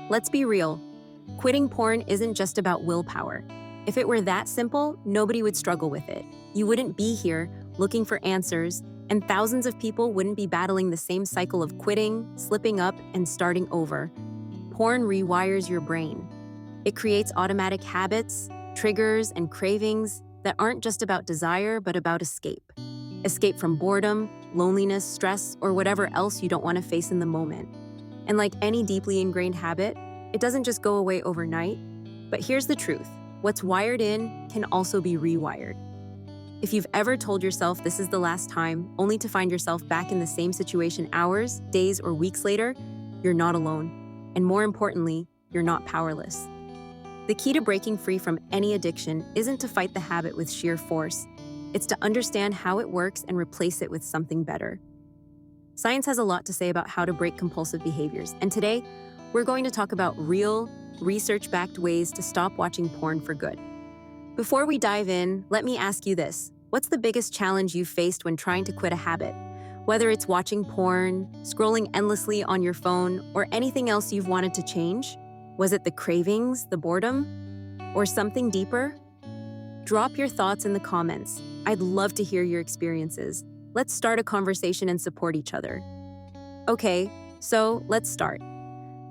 Let's be real. Quitting porn isn't just about willpower. If it were that simple, nobody would struggle with it. You wouldn't be here looking for answers, and thousands of people wouldn't be battling the same cycle of quitting, slipping up, and starting over. Porn rewires your brain. It creates automatic habits, triggers, and cravings that aren't just about desire, but about escape. Escape from boredom, loneliness, stress, or whatever else you don't want to face in the moment. And like any deeply ingrained habit, it doesn't just go away overnight. But here's the truth. What's wired in can also be rewired. If you've ever told yourself this is the last time, only to find yourself back in the same situation hours, days, or weeks later, you're not alone. And more importantly, you're not powerless. The key to breaking free from any addiction isn't to fight the habit with sheer force. It's to understand how it works and replace it with something better. Science has a lot to say about how to break compulsive behaviors, and today, we're going to talk about real, research-backed ways to stop watching porn for good. Before we dive in, let me ask you this. What's the biggest challenge you've faced when trying to quit a habit? Whether it's watching porn, scrolling endlessly on your phone, or anything else you've wanted to change? Was it the cravings, the boredom, or something deeper? Drop your thoughts in the comments. I'd love to hear your experiences. Let's start a conversation and support each other. Okay, so let's start.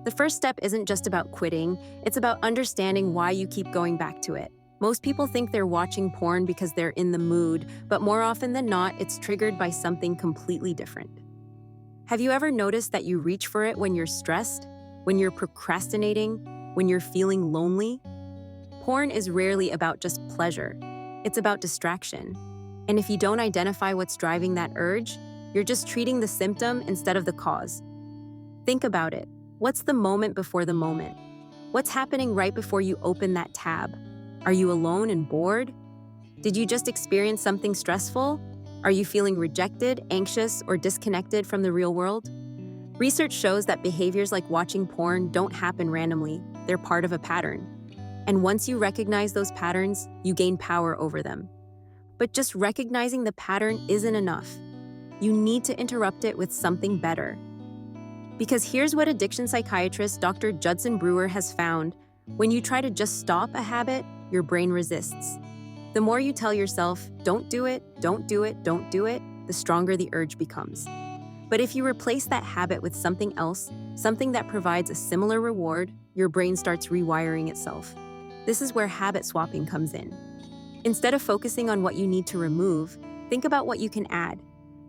The first step isn't just about quitting, it's about understanding why you keep going back to it. Most people think they're watching porn because they're in the mood, but more often than not, it's triggered by something completely different. Have you ever noticed that you reach for it when you're stressed, when you're procrastinating, when you're feeling lonely? Porn is rarely about just pleasure, it's about distraction. And if you don't identify what's driving that urge, you're just treating the symptom instead of the cause. Think about it. What's the moment before the moment? What's happening right before you open that tab? Are you alone and bored? Did you just experience something stressful? Are you feeling rejected, anxious, or disconnected from the real world? Research shows that behaviors like watching porn don't happen randomly. They're part of a pattern. And once you recognize those patterns, you gain power over them. But just recognizing the pattern isn't enough. You need to interrupt it with something better. Because here's what addiction psychiatrist Dr. Judson Brewer has found. When you try to just stop a habit, your brain resists. The more you tell yourself, don't do it, don't do it, don't do it, the stronger the urge becomes. But if you replace that habit with something else, something that provides a similar reward, your brain starts rewiring itself. This is where habit swapping comes in. Instead of focusing on what you need to remove, think about what you can add.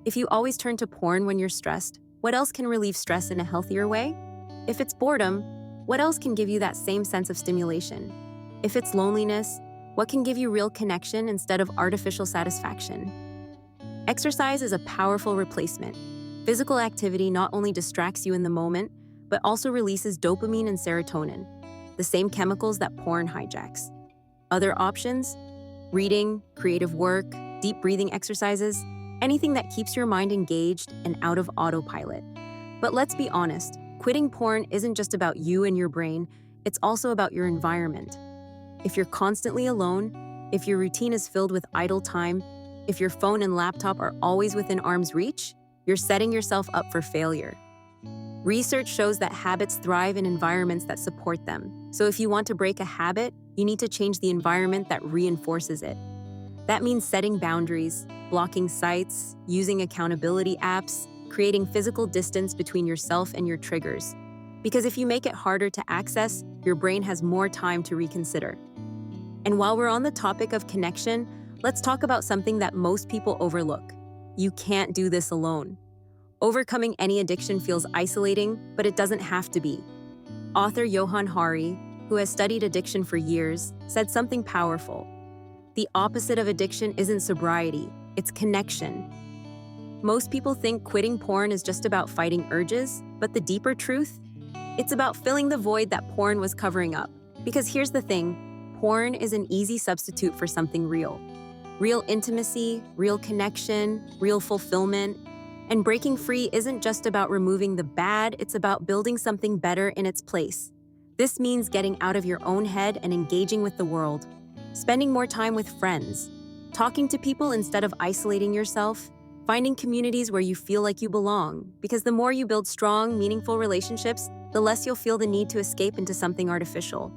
If you always turn to porn when you're stressed, what else can relieve stress in a healthier way? If it's boredom, what else can give you that same sense of stimulation? If it's loneliness, what can give you real connection instead of artificial satisfaction? Exercise is a powerful replacement. Physical activity not only distracts you in the moment, but also releases dopamine and serotonin, the same chemicals that porn hijacks. Other options? Reading, creative work, deep breathing exercises, anything that keeps your mind engaged and out of autopilot. But let's be honest, quitting porn isn't just about you and your brain, it's also about your environment. If you're constantly alone, if your routine is filled with idle time, if your phone and laptop are always within arm's reach, you're setting yourself up for failure. Research shows that habits thrive in environments that support them. So if you want to break a habit, you need to change the environment that reinforces it. That means setting boundaries, blocking sites, using accountability apps, creating physical distance between yourself and your triggers. Because if you make it harder to access, your brain has more time to reconsider. And while we're on the topic of connection, let's talk about something that most people overlook. You can't do this alone. Overcoming any addiction feels isolating, but it doesn't have to be. Author Johann Hari, who has studied addiction for years, said something powerful. The opposite of addiction isn't sobriety, it's connection. Most people think quitting porn is just about fighting urges, but the deeper truth? It's about filling the void that porn was covering up. Because here's the thing, porn is an easy substitute for something real. Real intimacy, real connection, real fulfillment. And breaking free isn't just about removing the bad, it's about building something better in its place. This means getting out of your own head and engaging with the world, spending more time with friends, talking to people instead of isolating yourself, Finding communities where you feel like you belong, because the more you build strong, meaningful relationships, the less you'll feel the need to escape into something artificial.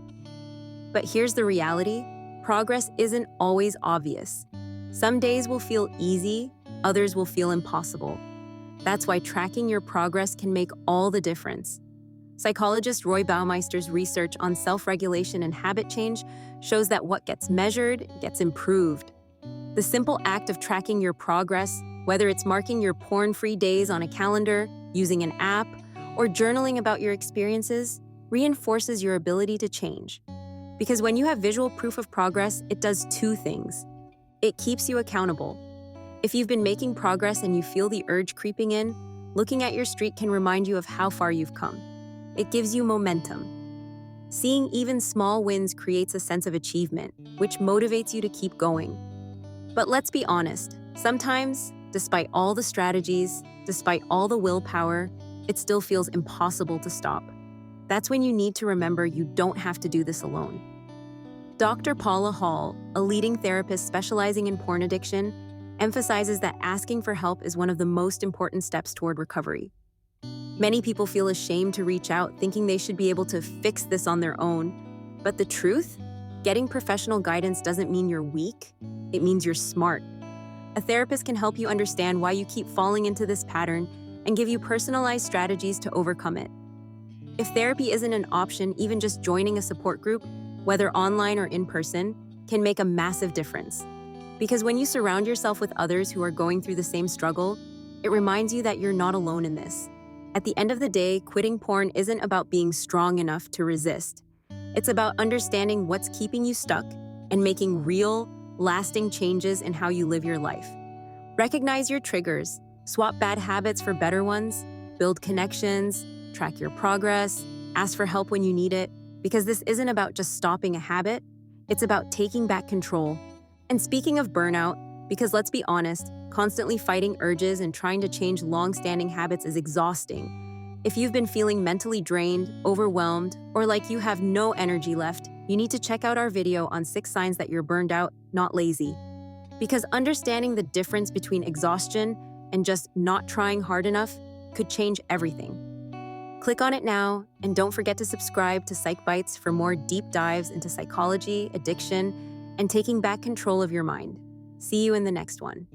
But here's the reality: progress isn't always obvious. Some days will feel easy, others will feel impossible. That's why tracking your progress can make all the difference. Psychologist Roy Baumeister's research on self-regulation and habit change shows that what gets measured gets improved. The simple act of tracking your progress, whether it's marking your porn-free days on a calendar, using an app, or journaling about your experiences, reinforces your ability to change. Because when you have visual proof of progress, it does two things. It keeps you accountable. If you've been making progress and you feel the urge creeping in, looking at your streak can remind you of how far you've come. It gives you momentum. Seeing even small wins creates a sense of achievement, which motivates you to keep going. But let's be honest, sometimes, despite all the strategies, despite all the willpower, it still feels impossible to stop. That's when you need to remember you don't have to do this alone. Dr. Paula Hall, a leading therapist specializing in porn addiction, emphasizes that asking for help is one of the most important steps toward recovery. Many people feel ashamed to reach out, thinking they should be able to fix this on their own. But the truth? Getting professional guidance doesn't mean you're weak, it means you're smart. A therapist can help you understand why you keep falling into this pattern and give you personalized strategies to overcome it. If therapy isn't an option, even just joining a support group, whether online or in person, can make a massive difference. Because when you surround yourself with others who are going through the same struggle, it reminds you that you're not alone in this. At the end of the day, quitting porn isn't about being strong enough to resist. It's about understanding what's keeping you stuck and making real, lasting changes in how you live your life. Recognize your triggers, swap bad habits for better ones, build connections, track your progress, ask for help when you need it, because this isn't about just stopping a habit, it's about taking back control. And speaking of burnout, because let's be honest, constantly fighting urges and trying to change long-standing habits is exhausting. If you've been feeling mentally drained, overwhelmed, or like you have no energy left, you need to check out our video on 6 signs that you're burned out, not lazy. Because understanding the difference between exhaustion and just not trying hard enough could change everything. Click on it now, and don't forget to subscribe to Psych Bites for more deep dives into psychology, addiction, and taking back control of your mind. See you in the next one.